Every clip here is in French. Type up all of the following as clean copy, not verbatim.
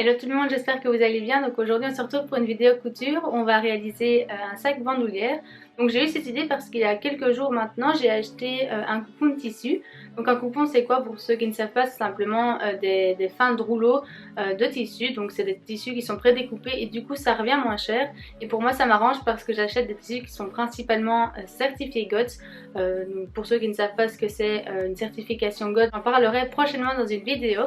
Hello tout le monde, j'espère que vous allez bien. Donc aujourd'hui on se retrouve pour une vidéo couture. On va réaliser un sac bandoulière. Donc j'ai eu cette idée parce qu'il y a quelques jours maintenant j'ai acheté un coupon de tissu. Donc un coupon c'est quoi pour ceux qui ne savent pas? C'est simplement des fins de rouleau de tissu. Donc c'est des tissus qui sont prédécoupés et du coup ça revient moins cher. Et pour moi ça m'arrange parce que j'achète des tissus qui sont principalement certifiés GOTS. Pour ceux qui ne savent pas ce que c'est une certification GOTS, j'en parlerai prochainement dans une vidéo.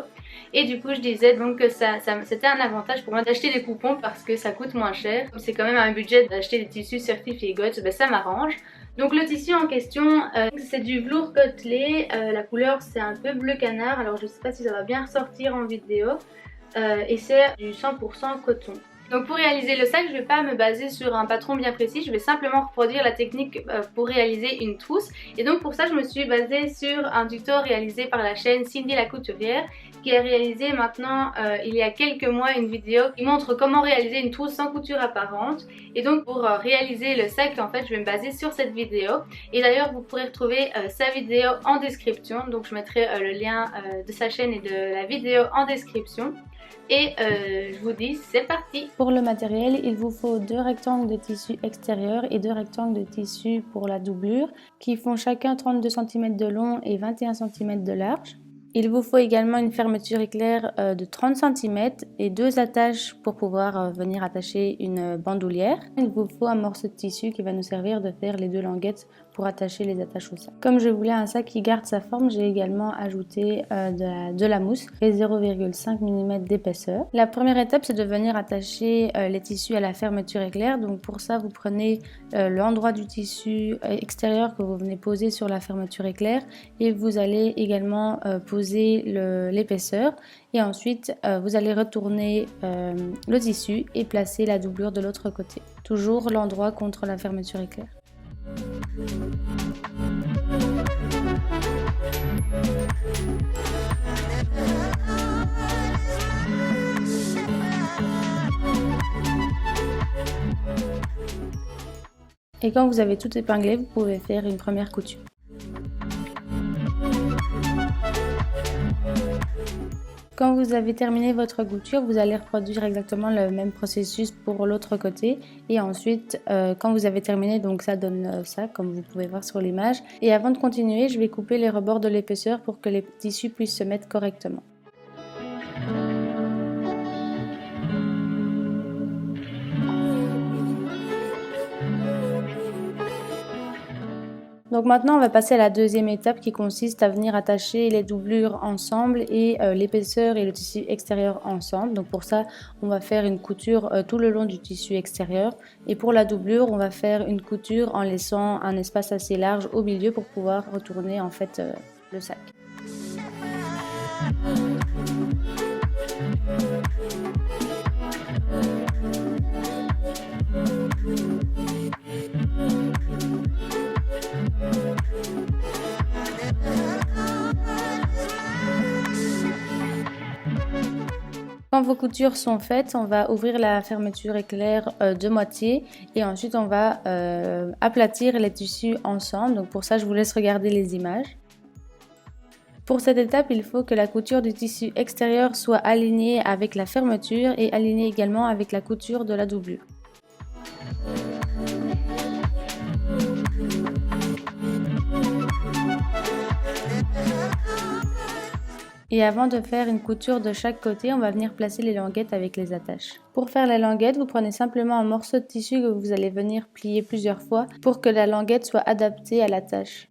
Et du coup je disais donc que c'était un avantage pour moi d'acheter des coupons parce que ça coûte moins cher. C'est quand même un budget d'acheter des tissus certifiés GOTS, ben ça m'arrange. Donc le tissu en question c'est du velours côtelé, la couleur c'est un peu bleu canard, alors je sais pas si ça va bien ressortir en vidéo, et c'est du 100% coton. Donc pour réaliser le sac, je ne vais pas me baser sur un patron bien précis, je vais simplement reproduire la technique pour réaliser une trousse. Et donc pour ça, je me suis basée sur un tuto réalisé par la chaîne Cindy la couturière qui a réalisé maintenant il y a quelques mois une vidéo qui montre comment réaliser une trousse sans couture apparente. Et donc pour réaliser le sac, en fait, je vais me baser sur cette vidéo. Et d'ailleurs, vous pourrez retrouver sa vidéo en description. Donc je mettrai le lien de sa chaîne et de la vidéo en description. Et je vous dis, c'est parti! Pour le matériel, il vous faut 2 rectangles de tissu extérieur et 2 rectangles de tissu pour la doublure qui font chacun 32 cm de long et 21 cm de large. Il vous faut également une fermeture éclair de 30 cm et 2 attaches pour pouvoir venir attacher une bandoulière. Il vous faut un morceau de tissu qui va nous servir de faire les 2 languettes pour attacher les attaches au sac. Comme je voulais un sac qui garde sa forme, j'ai également ajouté de la mousse et 0,5 mm d'épaisseur. La première étape, c'est de venir attacher les tissus à la fermeture éclair. Donc pour ça, vous prenez l'endroit du tissu extérieur que vous venez poser sur la fermeture éclair et vous allez également poser l'épaisseur et ensuite vous allez retourner le tissu et placer la doublure de l'autre côté. Toujours l'endroit contre la fermeture éclair. Et quand vous avez tout épinglé, vous pouvez faire une première couture. Quand vous avez terminé votre couture, vous allez reproduire exactement le même processus pour l'autre côté. Et ensuite, quand vous avez terminé, donc ça donne ça, comme vous pouvez voir sur l'image. Et avant de continuer, je vais couper les rebords de l'épaisseur pour que les tissus puissent se mettre correctement. Donc maintenant on va passer à la deuxième étape qui consiste à venir attacher les doublures ensemble et l'épaisseur et le tissu extérieur ensemble. Donc pour ça on va faire une couture tout le long du tissu extérieur et pour la doublure on va faire une couture en laissant un espace assez large au milieu pour pouvoir retourner en fait le sac. Quand vos coutures sont faites, on va ouvrir la fermeture éclair de moitié et ensuite on va aplatir les tissus ensemble. Donc pour ça, je vous laisse regarder les images. Pour cette étape, il faut que la couture du tissu extérieur soit alignée avec la fermeture et alignée également avec la couture de la doublure. Et avant de faire une couture de chaque côté, on va venir placer les languettes avec les attaches. Pour faire les languettes, vous prenez simplement un morceau de tissu que vous allez venir plier plusieurs fois pour que la languette soit adaptée à l'attache.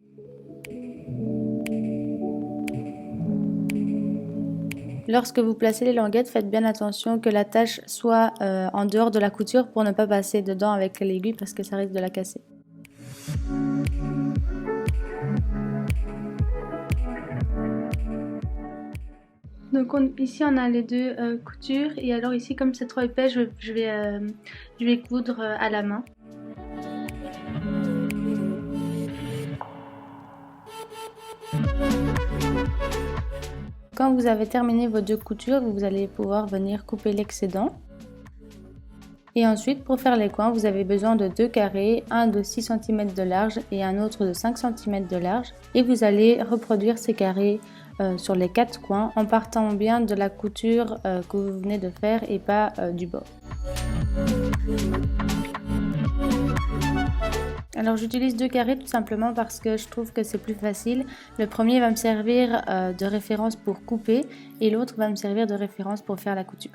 Lorsque vous placez les languettes, faites bien attention que l'attache soit en dehors de la couture pour ne pas passer dedans avec l'aiguille parce que ça risque de la casser. Donc ici on a les deux coutures et alors ici comme c'est trop épais je vais coudre à la main. Quand vous avez terminé vos deux coutures, vous allez pouvoir venir couper l'excédent. Et ensuite, pour faire les coins, vous avez besoin de deux carrés, un de 6 cm de large et un autre de 5 cm de large. Et vous allez reproduire ces carrés sur les 4 coins en partant bien de la couture que vous venez de faire et pas du bord. Alors j'utilise 2 carrés tout simplement parce que je trouve que c'est plus facile. Le premier va me servir de référence pour couper et l'autre va me servir de référence pour faire la couture.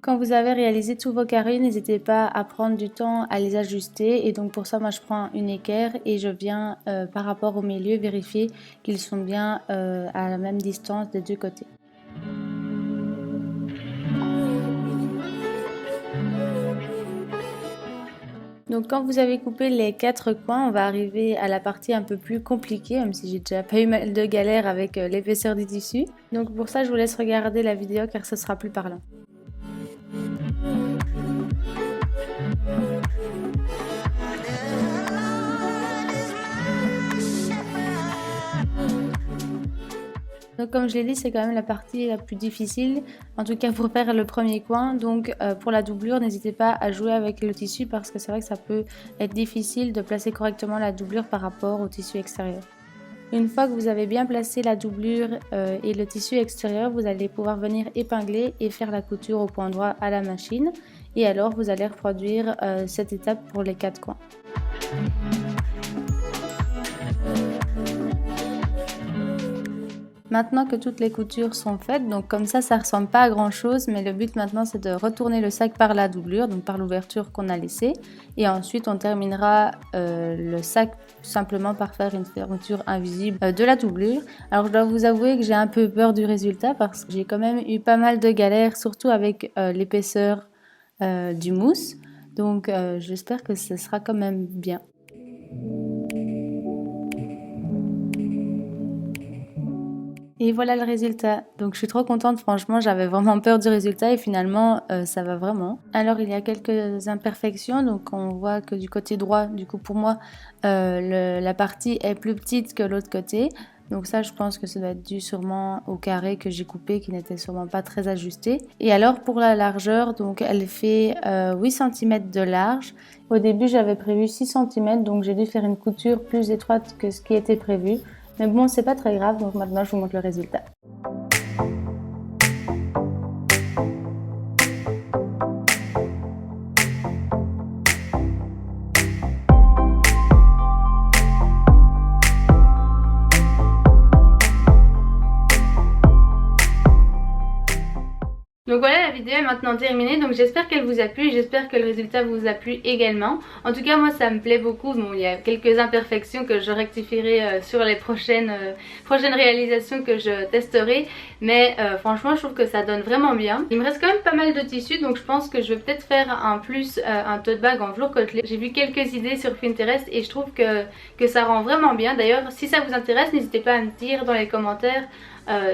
Quand vous avez réalisé tous vos carrés, n'hésitez pas à prendre du temps à les ajuster et donc pour ça moi je prends une équerre et je viens par rapport au milieu vérifier qu'ils sont bien à la même distance des 2 côtés. Donc quand vous avez coupé les 4 coins, on va arriver à la partie un peu plus compliquée, même si j'ai déjà pas eu mal de galères avec l'épaisseur du tissu. Donc pour ça je vous laisse regarder la vidéo car ce sera plus parlant. Donc comme je l'ai dit, c'est quand même la partie la plus difficile, en tout cas pour faire le premier coin. Donc pour la doublure, n'hésitez pas à jouer avec le tissu parce que c'est vrai que ça peut être difficile de placer correctement la doublure par rapport au tissu extérieur. Une fois que vous avez bien placé la doublure et le tissu extérieur, vous allez pouvoir venir épingler et faire la couture au point droit à la machine. Et alors vous allez reproduire cette étape pour les 4 coins. Maintenant que toutes les coutures sont faites, donc comme ça ressemble pas à grand chose, mais le but maintenant c'est de retourner le sac par la doublure, donc par l'ouverture qu'on a laissée, et ensuite on terminera le sac simplement par faire une fermeture invisible de la doublure. Alors je dois vous avouer que j'ai un peu peur du résultat parce que j'ai quand même eu pas mal de galères, surtout avec l'épaisseur du mousse, donc j'espère que ce sera quand même bien. Et voilà le résultat. Donc je suis trop contente, franchement j'avais vraiment peur du résultat et finalement ça va vraiment. Alors il y a quelques imperfections, donc on voit que du côté droit, du coup pour moi la partie est plus petite que l'autre côté. Donc ça je pense que ça doit être dû sûrement au carré que j'ai coupé qui n'était sûrement pas très ajusté. Et alors pour la largeur, donc elle fait 8 cm de large. Au début j'avais prévu 6 cm, donc j'ai dû faire une couture plus étroite que ce qui était prévu. Mais bon, c'est pas très grave, donc maintenant je vous montre le résultat. Donc voilà, la vidéo est maintenant terminée, donc j'espère qu'elle vous a plu et j'espère que le résultat vous a plu également. En tout cas moi ça me plaît beaucoup, bon il y a quelques imperfections que je rectifierai sur les prochaines réalisations que je testerai, mais franchement je trouve que ça donne vraiment bien. Il me reste quand même pas mal de tissus, donc je pense que je vais peut-être faire un tote bag en velours côtelé. J'ai vu quelques idées sur Pinterest et je trouve que ça rend vraiment bien. D'ailleurs si ça vous intéresse, n'hésitez pas à me dire dans les commentaires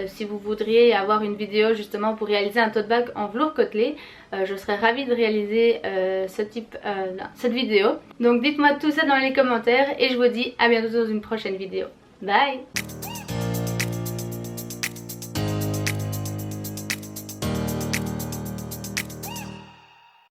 si vous voudriez avoir une vidéo justement pour réaliser un tote bag en velours côtelé. Je serais ravie de réaliser cette vidéo. Donc dites-moi tout ça dans les commentaires et je vous dis à bientôt dans une prochaine vidéo. Bye!